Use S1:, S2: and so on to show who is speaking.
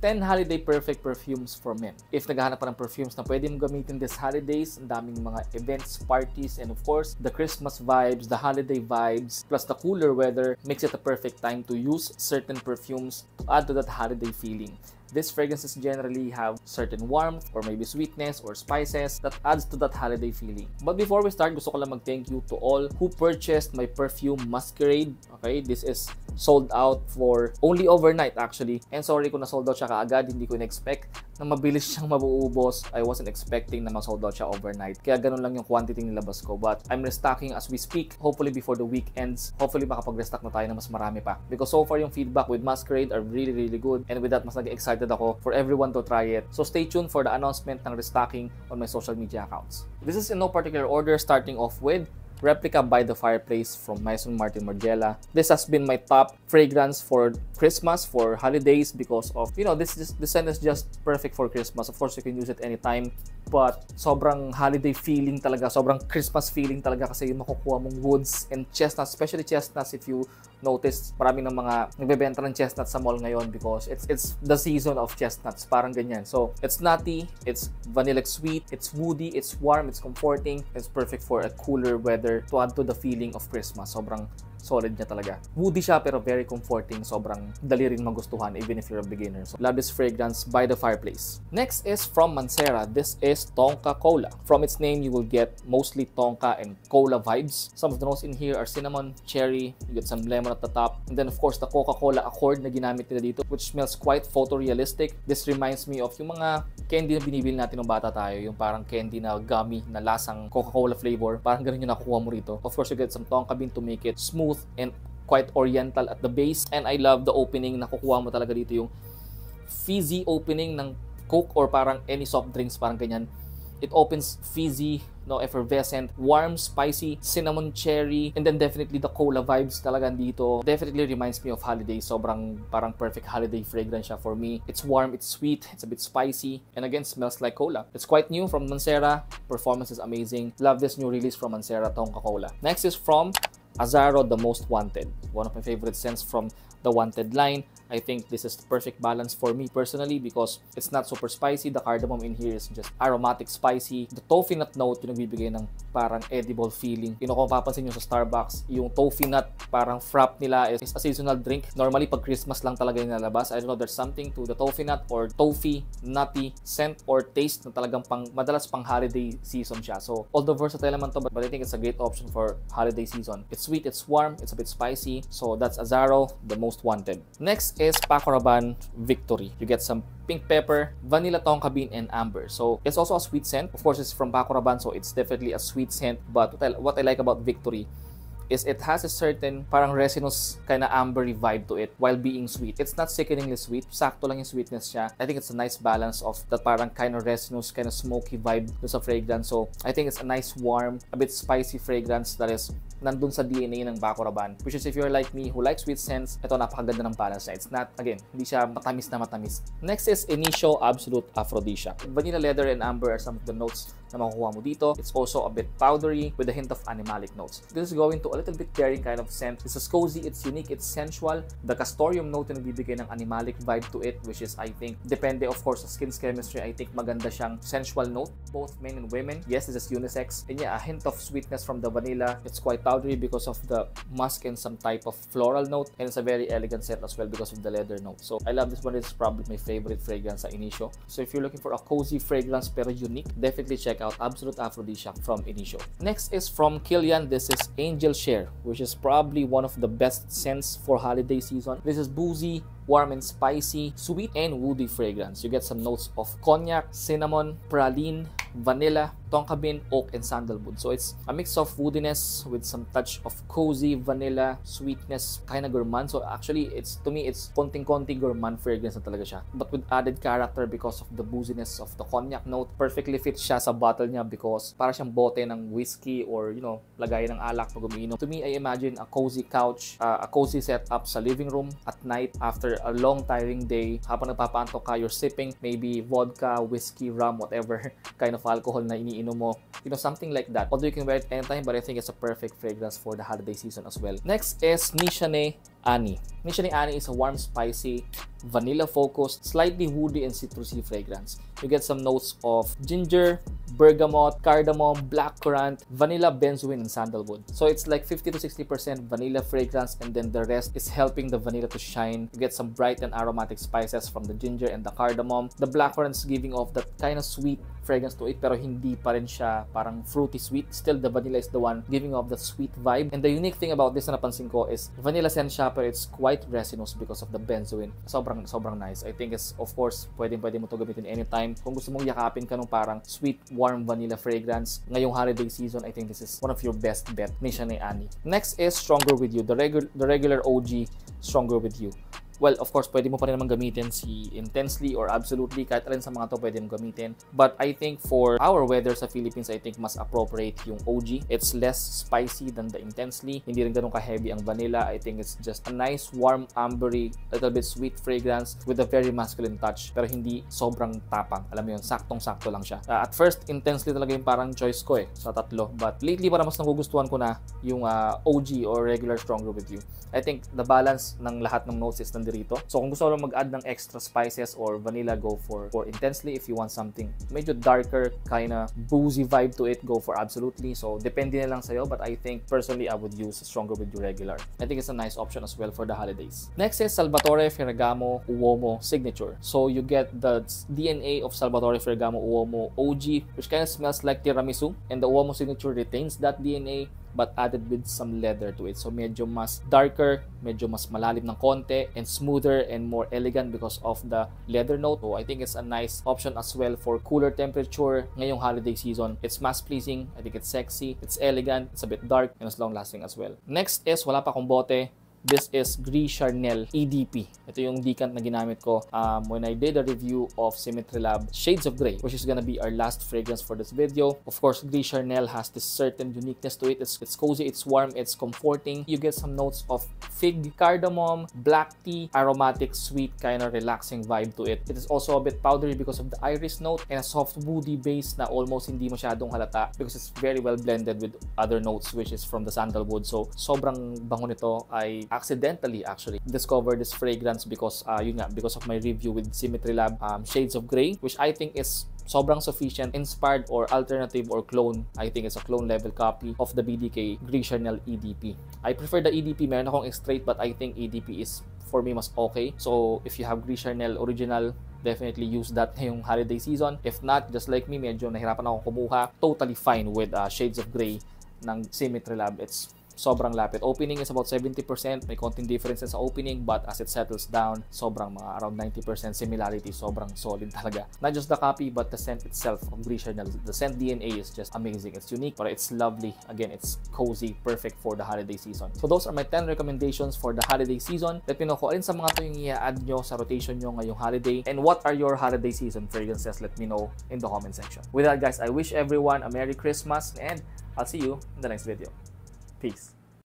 S1: 10 holiday perfect perfumes for men. If naghahanap pa ng perfumes na pwede mong gamitin this holidays, ang daming mga events, parties, and of course, the Christmas vibes, the holiday vibes, plus the cooler weather makes it a perfect time to use certain perfumes to add to that holiday feeling. These fragrances generally have certain warmth or maybe sweetness or spices that adds to that holiday feeling. But before we start, gusto ko lang mag-thank you to all who purchased my perfume Masquerade. Okay, this is sold out for only overnight actually. And sorry kung na-sold out siya kaagad, hindi ko in-expect na mabilis siyang mabuubos. I wasn't expecting na ma-sold out siya overnight. Kaya ganun lang yung quantity nilabas ko. But I'm restocking as we speak. Hopefully before the week ends, hopefully makapag-restock na tayo na mas marami pa. Because so far yung feedback with Masquerade are really good. And with that, mas nag-excited ako for everyone to try it. So stay tuned for the announcement ng restocking on my social media accounts. This is in no particular order, starting off with Replica by the Fireplace from Maison Martin Margiela. This has been my top fragrance for Christmas, for holidays, because of, this scent is just perfect for Christmas. Of course, you can use it anytime, but sobrang holiday feeling talaga, sobrang Christmas feeling talaga kasi yung makukuha mong woods and chestnuts, especially chestnuts. If you notice, marami ng mga nagbebenta ng chestnuts sa mall ngayon because it's the season of chestnuts, parang ganyan. So, it's nutty, it's vanilla sweet, it's woody, it's warm, it's comforting, it's perfect for a cooler weather to add to the feeling of Christmas. Sobrang solid niya talaga. Woody siya pero very comforting. Sobrang dali rin magustuhan even if you're a beginner. So, love this fragrance by the Fireplace. Next is from Manera. This is Tonka Cola. From its name, you will get mostly Tonka and Cola vibes. Some of the notes in here are cinnamon, cherry, you get some lemon at the top, and then of course the Coca-Cola Accord na ginamit nila dito, which smells quite photorealistic. This reminds me of yung mga candy na binibili natin ng bata tayo, yung parang candy na gummy na lasang Coca-Cola flavor. Parang ganun yung nakukuha mo rito. Of course, you get some Tonka bean to make it smooth and quite oriental at the base. And I love the opening. Nakukuha mo talaga dito yung fizzy opening ng Coke or parang any soft drinks, parang ganyan. It opens fizzy, effervescent, warm, spicy, cinnamon, cherry, and then definitely the cola vibes talaga dito. Definitely reminds me of holiday. Sobrang parang perfect holiday fragrance siya for me. It's warm, it's sweet, it's a bit spicy, and again, smells like cola. It's quite new from Manera. Performance is amazing. Love this new release from Manera, Tonka Cola. Next is from Azzaro, The Most Wanted. One of my favorite scents from the Wanted line. I think this is the perfect balance for me personally because it's not super spicy. The cardamom in here is just aromatic spicy. The toffee nut note yung nagbibigay ng parang edible feeling. Kung papansin nyo sa Starbucks, yung toffee nut parang frap nila is a seasonal drink. Normally pag Christmas lang talaga yung nalabas. I don't know, there's something to the toffee nut or toffee nutty scent or taste na talagang madalas pang holiday season siya. So although versatile naman to, but I think it's a great option for holiday season. It's sweet, it's warm, it's a bit spicy. So that's Azzaro, The Most Wanted. Next is Paco Rabanne Victory. You get some pink pepper, vanilla tonka bean, and amber. So it's also a sweet scent. Of course, it's from Paco Rabanne, so it's definitely a sweet scent. But what I like about Victory is it has a certain parang resinous kind of ambery vibe to it while being sweet. It's not sickeningly sweet. Sakto lang yung sweetness siya. I think it's a nice balance of that parang kind of resinous, kind of smoky vibe sa fragrance. So I think it's a nice, warm, a bit spicy fragrance that is nandun sa DNA ng Paco Rabanne. Which is if you're like me who likes sweet scents, ito napakaganda ng balance niya. It's not, again, hindi siya matamis na matamis. Next is Inio Absolute Aphrodisiac. Vanilla leather and amber are some of the notes na makukuha mo dito. It's also a bit powdery with a hint of animalic notes. This is going to a little bit daring kind of scent. This is cozy, it's unique, it's sensual. The castoreum note na nagbibigay ng animalic vibe to it, which is, I think, depende of course sa skin's chemistry, I think maganda siyang sensual note, both men and women. Yes, this is unisex. And yeah, a hint of sweetness from the vanilla. It's quite powdery because of the musk and some type of floral note. And it's a very elegant scent as well because of the leather note. So I love this one. It's probably my favorite fragrance sa Inio. So if you're looking for a cozy fragrance pero unique, definitely check out Absolute Aphrodisiac from Inio. Next is from Kilian. This is Angel Share, which is probably one of the best scents for holiday season. This is boozy, warm and spicy, sweet and woody fragrance. You get some notes of cognac, cinnamon, praline, vanilla, tonka bean, oak, and sandalwood. So it's a mix of woodiness with some touch of cozy, vanilla, sweetness, kind of gourmand. So actually, to me, it's konting-konti gourmand fragrance na talaga siya. But with added character because of the booziness of the cognac note. Perfectly fits siya sa bottle niya because para siyang bote ng whiskey or, lagay ng alak pag umiinom. To me, I imagine a cozy couch, a cozy setup sa living room at night after a long tiring day. Habang nagpapaantok ka, you're sipping maybe vodka, whiskey, rum, whatever kind of alcohol na iniinom mo. Something like that. Although you can wear it anytime, but I think it's a perfect fragrance for the holiday season as well. Next is Nishan Annie. Nishan Annie is a warm, spicy, vanilla-focused, slightly woody and citrusy fragrance. You get some notes of ginger, bergamot, cardamom, blackcurrant, vanilla, benzoin, and sandalwood. So it's like 50 to 60% vanilla fragrance, and then the rest is helping the vanilla to shine. You get some bright and aromatic spices from the ginger and the cardamom. The blackcurrant is giving off that kind of sweet fragrance to it, pero hindi pa rin siya parang fruity sweet. Still, the vanilla is the one giving off that sweet vibe. And the unique thing about this na napansin ko is vanilla scent siya, pero it's quite resinous because of the benzoin. Sobrang nice. I think it's, of course, pwede mo to gamitin anytime. Kung gusto mong yakapin ka nung parang sweet, warm vanilla fragrance ngayong holiday season, I think this is one of your best bet, Nishan Annie. Next is Stronger With You, the regular OG Stronger With You. Well, of course, pwede mo pa rin naman gamitin si Intensely or Absolutely. Kahit alin sa mga to pwede mo gamitin. But I think for our weather sa Philippines, I think mas appropriate yung OG. It's less spicy than the Intensely. Hindi rin ganun ka-heavy ang vanilla. I think it's just a nice, warm, ambery, little bit sweet fragrance with a very masculine touch. Pero hindi sobrang tapang. Alam mo yun, saktong-sakto lang siya. At first, Intensely talaga yung parang choice ko sa tatlo. But lately, parang mas nagugustuhan ko na yung OG or regular Stronger With You. I think the balance ng lahat ng notes is dito. So kung gusto mo mag-add ng extra spices or vanilla, go for Intensely. If you want something medyo darker, kinda boozy vibe to it, go for Absolutely. So depende na lang sa'yo, but I think personally I would use Stronger With You regular. I think it's a nice option as well for the holidays. Next is Salvatore Ferragamo Uomo Signature. So you get the DNA of Salvatore Ferragamo Uomo OG, which kind of smells like tiramisu, and the Uomo Signature retains that DNA but added with some leather to it. So medyo mas darker, medyo mas malalim ng konti, and smoother and more elegant because of the leather note. So I think it's a nice option as well for cooler temperature ngayong holiday season. It's mass pleasing, I think it's sexy, it's elegant, it's a bit dark, and it's long lasting as well. Next is, wala pa akong bote. This is Gris Charnel EDP. Ito yung decant na ginamit ko when I did a review of Symmetry Lab Shades of Grey, which is gonna be our last fragrance for this video. Of course, Gris Charnel has this certain uniqueness to it. It's cozy, it's warm, it's comforting. You get some notes of fig, cardamom, black tea, aromatic, sweet, kind of relaxing vibe to it. It is also a bit powdery because of the iris note, and a soft woody base na almost hindi masyadong halata because it's very well blended with other notes, which is from the sandalwood. So sobrang bango nito. I accidentally actually discovered this fragrance because because of my review with Symmetry Lab Shades of Grey, which I think is sobrang sufficient, inspired or alternative or clone. I think it's a clone level copy of the BDK Gris Charnel EDP. I prefer the EDP. Meron akong straight, but I think EDP is for me mas okay. So if you have Gris Charnel original, definitely use that ngayong holiday season. If not, just like me, medyo nahirapan ako kumuha, totally fine with Shades of Grey ng Symmetry Lab. It's sobrang lapit. Opening is about 70%. May konting differences sa opening, but as it settles down, sobrang mga around 90% similarity. Sobrang solid talaga. Not just the copy, but the scent itself of Gris Charnel. The scent DNA is just amazing. It's unique, but it's lovely. Again, it's cozy, perfect for the holiday season. So those are my 10 recommendations for the holiday season. Let me know kung alin sa mga ito yung i-add nyo sa rotation nyo ngayong holiday. And what are your holiday season fragrances? Let me know in the comment section. With that, guys, I wish everyone a Merry Christmas, and I'll see you in the next video. Peace.